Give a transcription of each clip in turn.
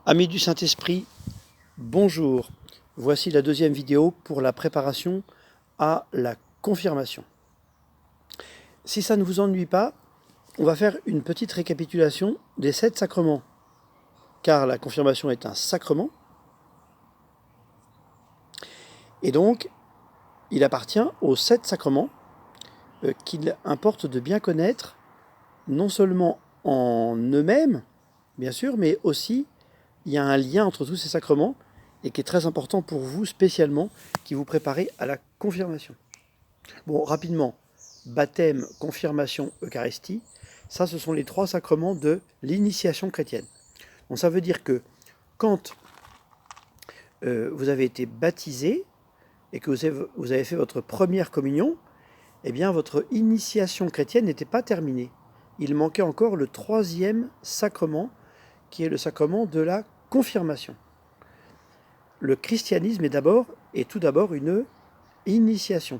Amis du Saint-Esprit, bonjour. Voici la deuxième vidéo pour la préparation à la confirmation. Si ça ne vous ennuie pas, on va faire une petite récapitulation des 7 sacrements, car la confirmation est un sacrement, et donc il appartient aux 7 sacrements qu'il importe de bien connaître, non seulement en eux-mêmes, bien sûr, mais aussi il y a un lien entre tous ces sacrements et qui est très important pour vous spécialement, qui vous préparez à la confirmation. Bon, rapidement, baptême, confirmation, Eucharistie, ça ce sont les 3 sacrements de l'initiation chrétienne. Donc ça veut dire que quand vous avez été baptisé et que vous avez fait votre première communion, eh bien votre initiation chrétienne n'était pas terminée. Il manquait encore le 3e sacrement, qui est le sacrement de la confirmation. Le christianisme est tout d'abord une initiation.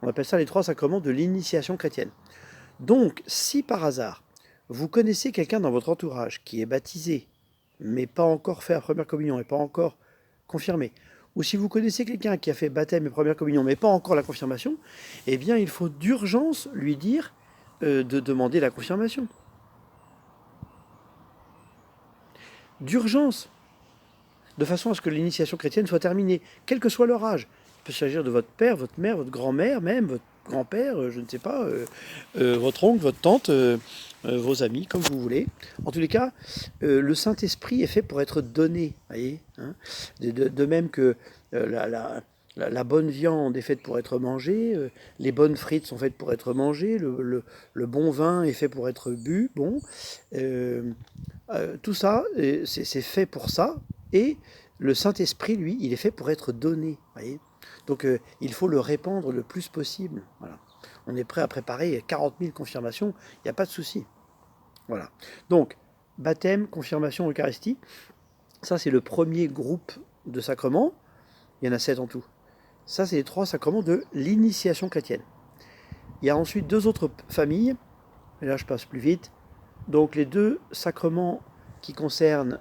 On appelle ça les 3 sacrements de l'initiation chrétienne. Donc, si par hasard, vous connaissez quelqu'un dans votre entourage qui est baptisé, mais pas encore fait la première communion et pas encore confirmé, ou si vous connaissez quelqu'un qui a fait baptême et première communion, mais pas encore la confirmation, eh bien, il faut d'urgence lui dire de demander la confirmation. D'urgence, de façon à ce que l'initiation chrétienne soit terminée, quel que soit leur âge. Il peut s'agir de votre père, votre mère, votre grand-mère, même votre grand-père, je ne sais pas, votre oncle, votre tante, vos amis, comme vous voulez. En tous les cas, le Saint-Esprit est fait pour être donné, voyez, hein, de même que la bonne viande est faite pour être mangée, les bonnes frites sont faites pour être mangées, le bon vin est fait pour être bu, bon, tout ça, c'est fait pour ça, et le Saint-Esprit, lui, il est fait pour être donné, voyez. Donc il faut le répandre le plus possible. Voilà. On est prêt à préparer 40 000 confirmations, il n'y a pas de souci. Voilà. Donc, baptême, confirmation, Eucharistie, ça c'est le premier groupe de sacrements. Il y en a 7 en tout. Ça c'est les 3 sacrements de l'initiation chrétienne. Il y a ensuite 2 autres familles, et là je passe plus vite. Donc les 2 sacrements qui concernent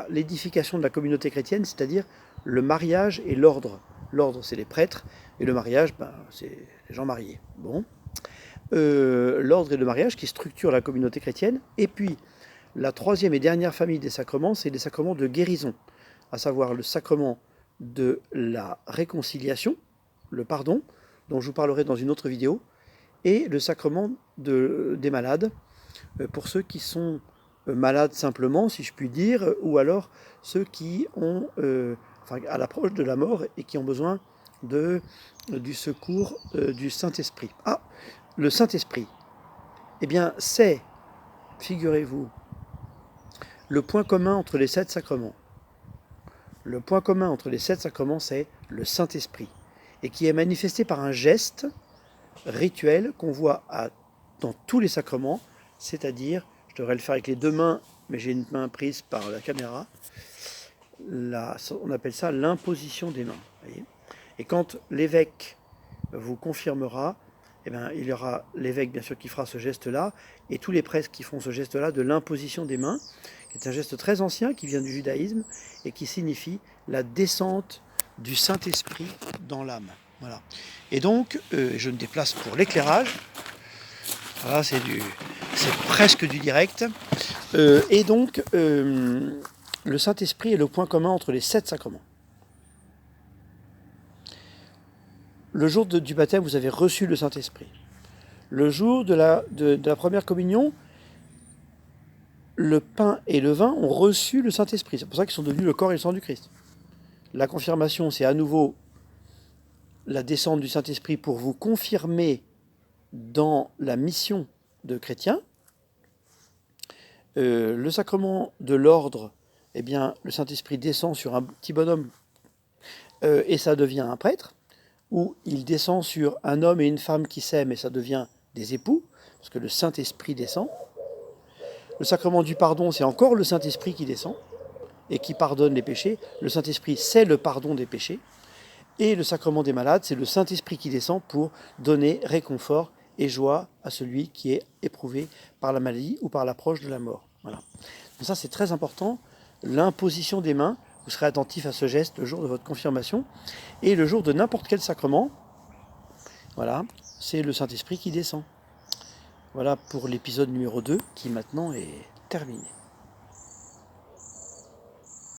l'édification de la communauté chrétienne, c'est-à-dire le mariage et l'ordre. L'ordre, c'est les prêtres, et le mariage, c'est les gens mariés. Bon. L'ordre et le mariage qui structurent la communauté chrétienne. Et puis, la 3e et dernière famille des sacrements, c'est les sacrements de guérison, à savoir le sacrement de la réconciliation, le pardon, dont je vous parlerai dans une autre vidéo, et le sacrement des malades, pour ceux qui sont malades simplement, si je puis dire, ou alors ceux qui ont, à l'approche de la mort et qui ont besoin du secours du Saint-Esprit. Ah, le Saint-Esprit, eh bien, c'est, figurez-vous, le point commun entre les 7 sacrements. Le point commun entre les 7 sacrements, c'est le Saint-Esprit, et qui est manifesté par un geste rituel qu'on voit dans tous les sacrements, c'est-à-dire, je devrais le faire avec les 2 mains, mais j'ai une main prise par la caméra, on appelle ça l'imposition des mains. Voyez. Et quand l'évêque vous confirmera, eh bien, il y aura l'évêque bien sûr qui fera ce geste-là, et tous les prêtres qui font ce geste-là de l'imposition des mains, qui est un geste très ancien, qui vient du judaïsme, et qui signifie la descente du Saint-Esprit dans l'âme. Voilà. Et donc, je me déplace pour l'éclairage. Voilà, c'est presque du direct. Et donc, le Saint-Esprit est le point commun entre les 7 sacrements. Le jour du baptême, vous avez reçu le Saint-Esprit. Le jour de la première communion, le pain et le vin ont reçu le Saint-Esprit. C'est pour ça qu'ils sont devenus le corps et le sang du Christ. La confirmation, c'est à nouveau la descente du Saint-Esprit pour vous confirmer dans la mission de chrétien. Le sacrement de l'ordre, eh bien, le Saint-Esprit descend sur un petit bonhomme et ça devient un prêtre, ou il descend sur un homme et une femme qui s'aiment et ça devient des époux, parce que le Saint-Esprit descend. Le sacrement du pardon, c'est encore le Saint-Esprit qui descend et qui pardonne les péchés. Le Saint-Esprit, c'est le pardon des péchés. Et le sacrement des malades, c'est le Saint-Esprit qui descend pour donner réconfort et joie à celui qui est éprouvé par la maladie ou par l'approche de la mort. Voilà. Donc ça, c'est très important l'imposition des mains, vous serez attentif à ce geste le jour de votre confirmation, et le jour de n'importe quel sacrement, voilà, c'est le Saint-Esprit qui descend. Voilà pour l'épisode numéro 2 qui maintenant est terminé.